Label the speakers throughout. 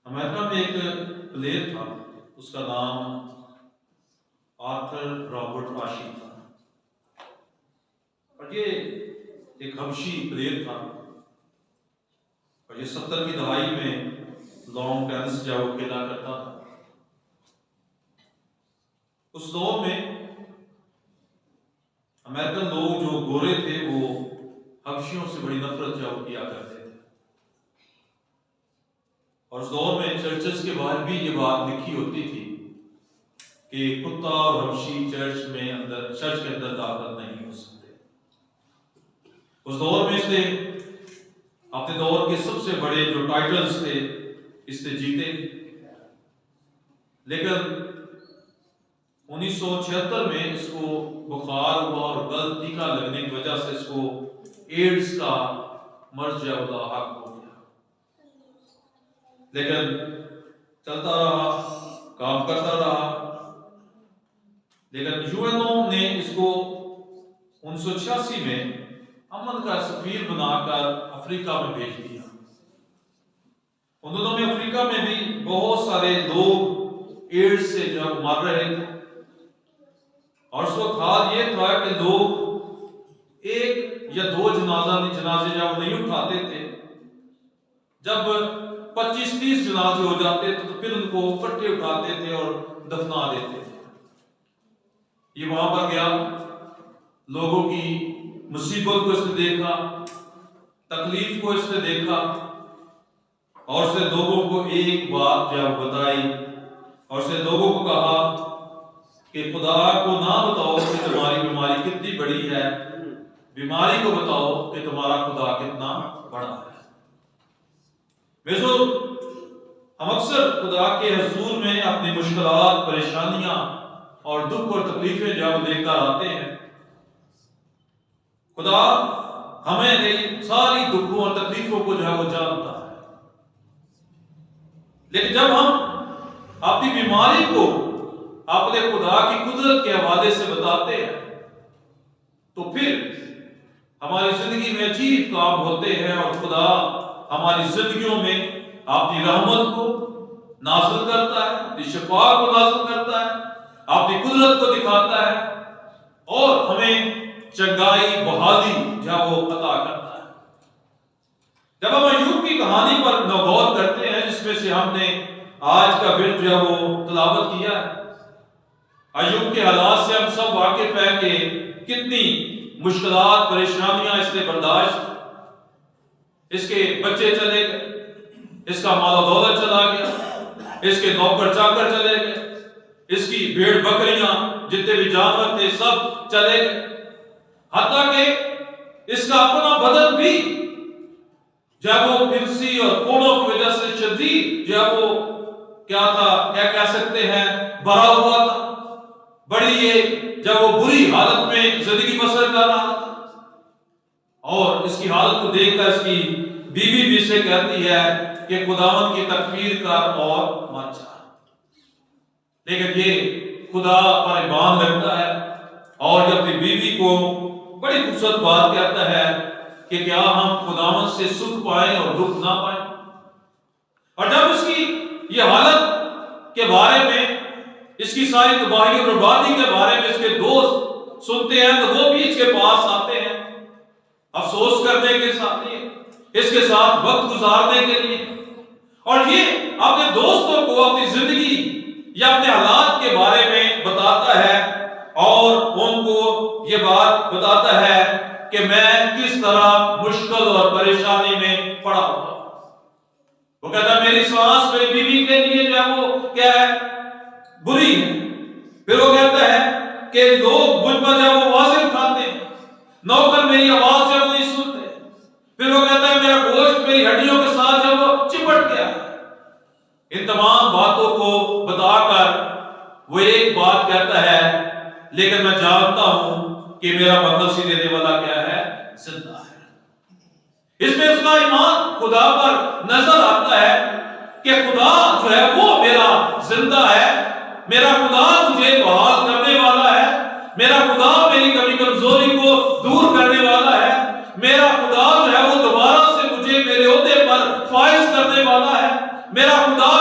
Speaker 1: امریکہ میں ایک پلیئر تھا، اس کا نام آرتھر رابرٹ آشی تھا، اور یہ ایک حبشی پلیئر تھا، اور یہ 70 کی دہائی میں لانگ ٹینس جو وہ کھیلا کرتا تھا۔ اس دور میں امریکن لوگ جو گورے تھے وہ حبشیوں سے بڑی نفرت جو کیا کرتے تھے، اور اس دور میں چرچز کے باہر بھی یہ بات لکھی ہوتی تھی کہ کتا اور حبشی چرچ کے اندر داخل نہیں ہو سکتے۔ اس دور میں اس نے اپنے دور کے سب سے بڑے جو ٹائٹلز تھے اس نے جیتے، لیکن 1976 میں اس کو بخار ہوا اور غلط ٹیکا لگنے کی وجہ سے اس کو ایڈز کا مرض لاحق ہو گیا، لیکن چلتا رہا، کام کرتا رہا، لیکن UN نے اس کو 1986 میں امن کا سفیر بنا کر افریقہ میں بھیج دیا۔ ان دنوں میں افریقہ میں بھی بہت سارے لوگ ایڈز سے جو مر رہے تھے، اور اس وقت حال یہ تھا کہ لوگ ایک یا دو جنازے جب نہیں اٹھاتے تھے، جب 25-30 جنازے ہو جاتے تو پھر ان کو اکٹھے اٹھاتے تھے اور دفنا دیتے تھے۔ یہ وہاں پر گیا، لوگوں کی مصیبت کو اس نے دیکھا، تکلیف کو اس نے دیکھا، اور اس نے لوگوں کو ایک بات جب بتائی، اور اس نے لوگوں کو کہا کہ خدا کو نہ بتاؤ کہ تمہاری بیماری کتنی بڑی ہے، بیماری کو بتاؤ کہ تمہارا خدا کتنا بڑا ہے۔ ہم اکثر خدا کے حضور میں اپنی مشکلات، پریشانیاں اور دکھ اور تکلیفیں جب لے کر آتے ہیں، خدا ہمیں ساری دکھوں اور تکلیفوں کو جو ہے وہ جانتا ہے، لیکن جب ہم اپنی بیماری کو اپنے خدا کی قدرت کے حوالے سے بتاتے ہیں تو پھر ہماری زندگی میں عجیب کام ہوتے ہیں، اور خدا ہماری زندگیوں میں اپنی رحمت کو نازل کرتا ہے، اپنی شفا کو نازل کرتا ہے، اپنی قدرت کو دکھاتا ہے، اور ہمیں چنگائی، بحالی جو وہ عطا کرتا ہے۔ جب ہم ایوب کی کہانی پر غور کرتے ہیں، جس میں سے ہم نے آج کا ورد جو ہے وہ تلاوت کیا ہے، ایوب کے حالات سے ہم سب واقف ہیں کہ کتنی مشکلات، پریشانیاں اس نے برداشت، اس کے بچے چلے گئے، اس کا مال و دولت چلا گیا، اس کے نوکر چاکر چلے گئے، اس کی بھیڑ بکریاں جتنے بھی جانور تھے سب چلے گئے، حتیٰ کہ اس کا اپنا بدن بھی جب وہ پھرسی اور کوڑوں کی وجہ سے شدید جب وہ کیا تھا، کیا کہہ سکتے ہیں، بھرا ہوا تھا، بڑی یہ جب وہ بری حالت میں زندگی بسر کر رہا تھا، اور اس کی حالت کو دیکھ کر اس کی بیوی بھی اسے کہتی ہے کہ خداوند کی تکفیر کر اور مر جا، لیکن یہ خدا پر ایمان رکھتا ہے، اور جب اپنی بیوی کو بڑی خوبصورت بات کہتا ہے کہ کیا ہم خداوند سے سکھ پائیں اور دکھ نہ پائیں، اور جب اس کی یہ حالت کے بارے میں، اس کی ساری تباہی اور بربادی کے بارے میں اس کے دوست سنتے ہیں تو وہ بھی اس کے پاس آتے ہیں افسوس کرنے کے ساتھ، اس کے ساتھ وقت گزارنے کے لیے، اور یہ اپنے دوستوں کو اپنی زندگی یا اپنے حالات کے بارے میں بتاتا ہے، اور ان کو یہ بات بتاتا ہے کہ میں کس طرح مشکل اور پریشانی میں پڑا ہوا۔ وہ کہتا ہے میری سانس میری بیوی کے لیے جو ہے وہ کیا ہے، بری ہے۔ پھر وہ کہتا ہے کہ لوگ مجھ پر جب وہ واضح اٹھاتے ہیں، نوکر میری آواز جب نہیں سنتے، پھر وہ کہتا ہے میرا گوشت میری ہڈیوں کے ساتھ جب وہ چپٹ گیا۔ ان تمام باتوں کو بتا کر وہ ایک بات کہتا ہے، لیکن میں جانتا ہوں کہ میرا مخلصی دینے والا کیا ہے، زندہ ہے۔ اس میں اس کا ایمان خدا پر نظر آتا ہے کہ خدا جو ہے وہ میرا زندہ ہے، میرا خدا مجھے بحال کرنے والا ہے، میرا خدا میری کمی کمزوری کو دور کرنے والا ہے، میرا خدا جو ہے وہ دوبارہ سے مجھے میرے عہدے پر فائز کرنے والا ہے، میرا خدا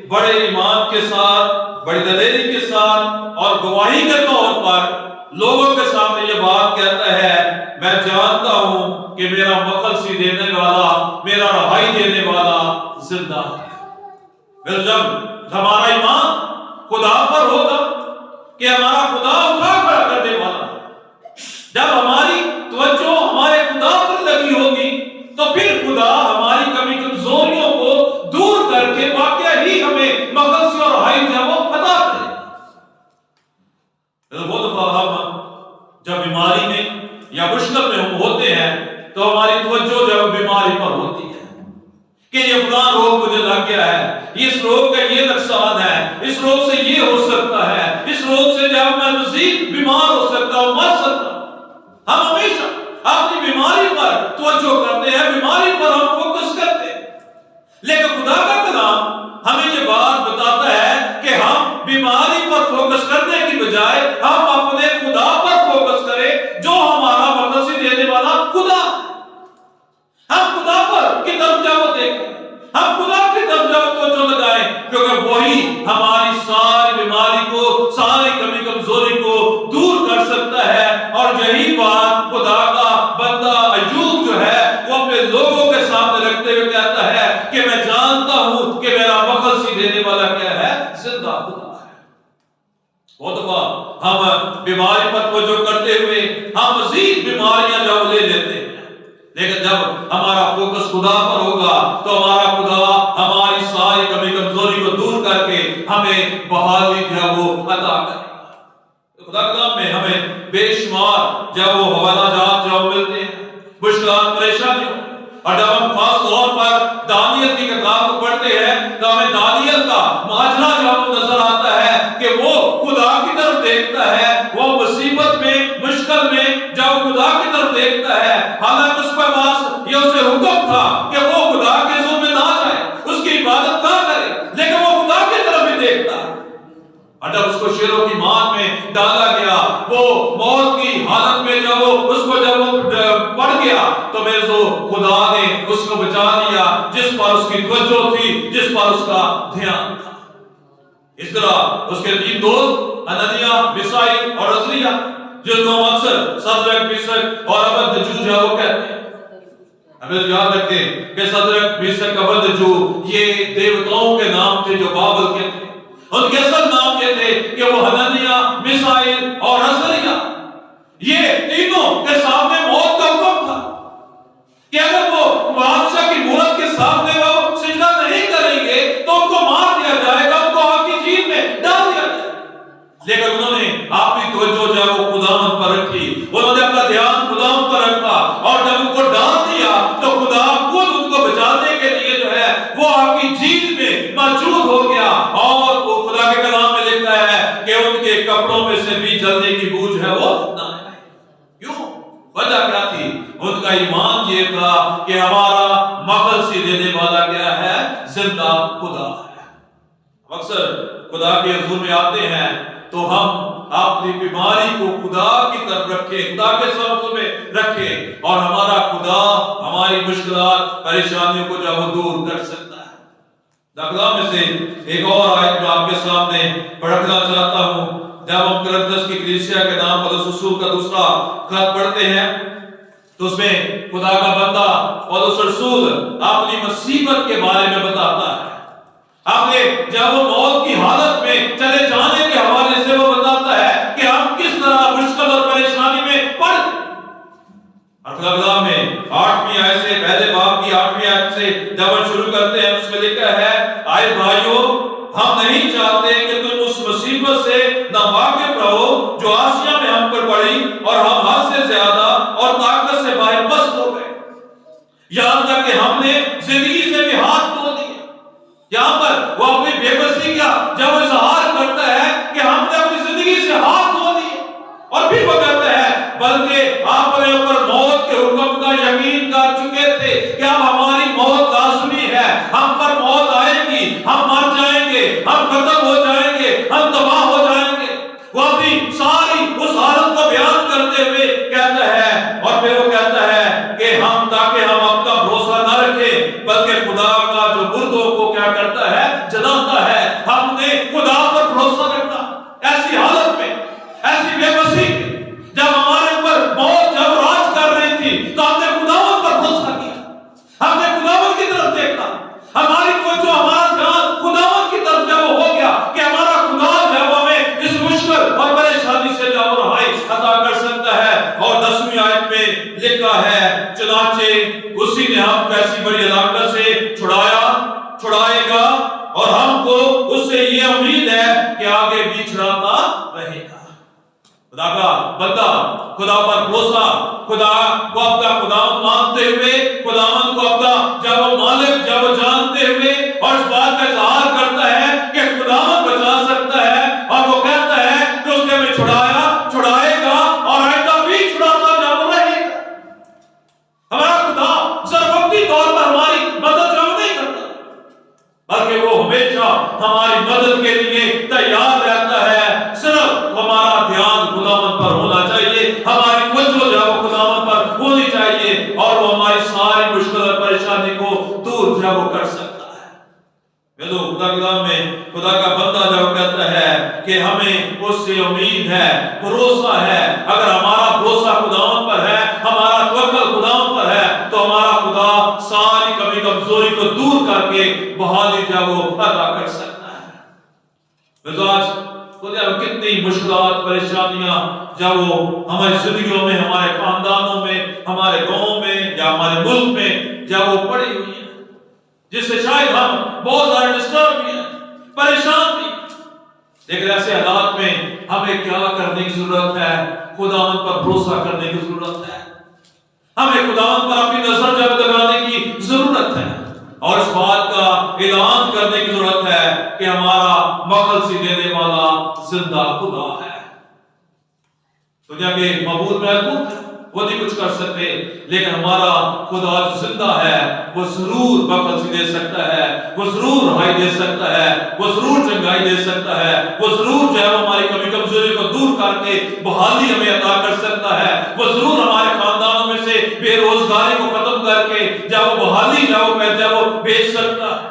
Speaker 1: بڑے ایمان کے ساتھ، بڑی دلیری کے ساتھ اور گواہی کے طور پر لوگوں کے سامنے یہ بات کہتا ہے، میں جانتا ہوں کہ میرا مخلصی دینے والا، میرا رہائی دینے والا زندہ ہے۔ پھر جب ہمارا ایمان خدا پر ہوگا کہ ہمارا خدا اٹھا کھڑا کرنے والا، جب ہماری توجہ ہمارے خدا پر لگی ہوگی تو پھر خدا ہماری کمی کمزوریوں کو دور کر کے واقعہ ہی ہمیں مخلصی اور رہائی جو ہے وہ عطا کرے۔ وہ دفعہ ہم جب بیماری میں یا مشکل میں ہم ہوتے ہیں تو ہماری توجہ جب بیماری پر ہوتی ہے کہ یہ فلاں روگ مجھے لگ گیا ہے، اس روگ کا یہ نقصان ہے، اس روگ سے یہ ہو سکتا ہے، اس روگ سے جب میں مزید بیمار ہو سکتا ہوں، مر سکتا ہوں۔ ہم ہمیشہ اپنی بیماری پر توجہ کرتے ہیں، بیماری پر ہم فوکس کرتے ہیں، لیکن خدا کا کلام ہمیں یہ بات بتاتا ہے کہ ہم بیماری پر فوکس کرنے کی بجائے ہم اپنے خدا پر فوکس کریں جو ہمارا مخلصی دینے والا خدا۔ ہم خدا پر کی طرف جاؤ دیکھیں، ہم خدا کی طرف جاؤ توجہ لگائیں، کیونکہ وہی ہماری ساری بیماری کو، ساری کمی کمزوری کو دور کر سکتا ہے۔ اور یہی بات خدا کا بندہ ایوب جو ہے وہ اپنے لوگوں کے سامنے رکھتے ہوئے کہتا ہے کہ میں جانتا ہوں کہ میرا مخلصی دینے والا کیا ہے؟ زندہ خدا ہے۔ بہت دفعہ ہم بیماری پر توجہ کرتے ہوئے ہم مزید بیماریاں جو لے لیتے ہیں، لیکن جب ہمارا فوکس خدا پر ہوگا تو ہمارا خدا ہماری ساری کمی کمزوری کو دور کر کے ہمیں بحالی جو ہے وہ عطا کرے گا۔ خدا کے نام میں ہمیں بے شمار جب وہ حوالہ جات جو ملتے ہیں، مشکلات، پریشانیوں، اور جب ہم خاص طور پر دانیل کی کتاب کو پڑھتے ہیں تو ہمیں دانیل کا ماجرا جو ہم نظر آتا ہے کہ وہ خدا کی طرف دیکھتا ہے، وہ مصیبت میں، مشکل میں جب خدا کی طرف دیکھتا ہے، حالانکہ اس پر پاس یہ اسے حکم تھا کہ وہ خدا کے ظلم میں نہ جائے، اس کی عبادت نہ کرے، لیکن وہ خدا کی طرف ہی دیکھتا ہے۔ اور جب اس کو شیروں کی مان میں ڈالا گیا، وہ موت کی حالت میں جب اس کو جب پڑ گیا تو میرے تو خدا نے اس کو بچا لیا، جس پر اس کی توجہ تھی، جس پر اس کا دھیان تھا۔ اس طرح اس کے تین دوست حنانیہ، میشائیل اور عزریہ، جن کو اکثر صدرک، میشک اور ابدنجو جو وہ کہتے ہیں، ہمیں یاد رکھیں کہ صدرک، میشک، ابدنجو یہ دیوتاؤں کے نام تھے جو بابل کے تھے۔ ان کے اصل نام یہ تھے کہ وہ حنانیہ، میشائیل اور عزریہ، یہ تینوں کے سامنے موت کا حکم تھا کہ اگر وہ بادشاہ کی مورت کے سامنے وہ سجدہ نہیں کریں گے تو ان کو مار دیا جائے گا، ان کو آگ کی جھیل میں ڈال دیا جائے گا۔ لیکن انہوں نے اپنی توجہ جو ہے وہ خداوند پر رکھی، انہوں نے اپنا دھیان خداوند پر رکھا، اور جب ان کو ڈال دیا تو خدا خود ان کو بچانے کے لیے جو ہے وہ آگ کی جھیل میں موجود ہو گیا۔ اور وہ خدا کے کلام میں لکھتا ہے کہ ان کے کپڑوں میں سے بھی جلنے کی بو جو ہے وہ نہ آئی۔ کیوں؟ وجہ کیا تھی؟ ان کا ایمان یہ تھا کہ ہمارا مخلصی دینے والا کیا ہے؟ زندہ خدا ہے۔ اکثر خدا کے حضور میں آتے ہیں تو ہم اپنی بیماری کو خدا کی طرف رکھیں، خدا کے سامنے میں رکھیں، اور ہمارا خدا ہماری مشکلات، پریشانیوں کو جو وہ دور کر سکتا ہے۔ داخلہ میں سے ایک اور آیت میں آپ کے سامنے پڑھنا چاہتا ہوں۔ جب ہم کرنتھس کی کلیسیا کے نام پولس رسول کا دوسرا خط پڑھتے ہیں تو اس میں خدا کا بندہ پولس رسول اپنی مصیبت کے بارے میں بتاتا ہے۔ آپ نے جب وہ موت کی حالت میں چلے جانے کے حوالے سے وہ بتاتا ہے کہ ہم کس طرح مشکل اور پریشانی میں پڑ گئے۔ خدا میں 8ویں آیت سے، پہلے باب کی 8ویں آیت سے جب ہم شروع کرتے ہیں اس میں لکھا ہے، آئے بھائیو، ہم نہیں چاہتے کہ تم اس مصیبت سے ناواقف رہو جو آسیا میں ہم پر پڑی، اور ہم حد سے زیادہ اور طاقت سے باہر پست ہو گئے، یہاں تک کہ ہم نے زندگی سے بھی ہاتھ دھو دیے۔ یہاں پر وہ اپنی بے بسی کا جب اظہار کرتا ہے کہ ہم نے اپنی زندگی سے ہاتھ دھو دیے، اور پھر وہ کہتا ہے بلکہ آپ نے اوپر موت کے حکم کا یقین کر چکے تھے کہ اب ہماری موت لازمی ہے، ہم پر موت آئے گی، ہم مر جائیں گے، ہم ختم ہو جائیں گے، ہم تباہ ہو جائیں کہ آگے بھی چھڑاتا رہے گا۔ خدا کا بندہ خدا پر بھروسہ، خدا کو اپنا خدا مانتے ہوئے، خداوند کو اپنا جب وہ مالک جب وہ جانتے ہوئے اور اس بات کا اظہار کرتا ہے کہ خداوند بچا سکتا ہے، اور وہ کہتا ہے کہ اس نے ہمیں چھڑایا، چھڑائے گا اور آئندہ بھی چھڑاتا جب رہے گا۔ ہمارا خدا صرف وقتی طور پر ہماری مدد جب نہیں کرتا، بلکہ وہ ہمیشہ ہماری مدد کے لیے تیار رہتا ہے۔ صرف ہمارا دھیان خداوند پر ہونا چاہیے، ہماری توجہ جو ہے خداوند پر ہونی چاہیے، اور وہ ہماری ساری مشکل اور پریشانی کو دور جو ہے وہ کر سکتا ہے۔ میں تو خدا کلام میں خدا کا بندہ جب کہتا ہے کہ ہمیں اس سے امید ہے، بھروسہ ہے، اگر ہمارا بھروسہ خداوند پر ہے، ہمارا توکل خداوند پر ہے، تو ہمارا خدا ساری کمی کمزوری کو دور کر کے بحالی جو ہے وہ ادا کر سکتا ہے۔ میں تو آج کتنی مشکلات پریشانیاں جب وہ ہماری زندگیوں میں، ہمارے خاندانوں میں، ہمارے گاؤں میں یا ہمارے ملک میں جب وہ پڑی ہوئی ہیں، جس سے شاید ہم بہت زیادہ ڈسٹرب بھی ہیں، پریشان بھی، لیکن ایسے حالات میں ہمیں کیا کرنے کی ضرورت ہے؟ خداوند پر بھروسہ کرنے کی ضرورت ہے، ہمیں خداوند پر اپنی نظر جب لگانے کی ضرورت ہے، اور اس بات کا اعلان کرنے کی ضرورت ہے کہ ہمارا مخلصی دینے والا زندہ خدا ہے۔ دنیا کے معبود محبوب ہے، وہ نہیں کچھ کر سکتے، لیکن ہمارا خدا جو زندہ ہے وہ ضرور مخلصی دے سکتا ہے، وہ ضرور رہائی دے سکتا ہے، وہ ضرور چنگائی دے سکتا ہے، وہ ضرور جو ہے ہماری کمی کمزوری کو دور کر کے بحالی ہمیں عطا کر سکتا ہے، وہ ضرور ہمارے خاندانوں میں سے بے روزگاری کو ختم کر کے جب وہ بحالی جب وہ بھیج سکتا ہے۔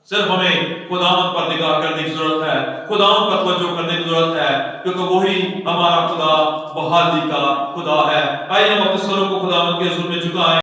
Speaker 1: صرف ہمیں خداوند پر نگاہ کرنے کی ضرورت ہے، خداوند پر توجہ کرنے کی ضرورت ہے، کیونکہ وہی ہمارا خدا بحالی کا خدا ہے۔ آئیے ہم اپنے سروں کو خداوند کے حضور میں جھکائیں۔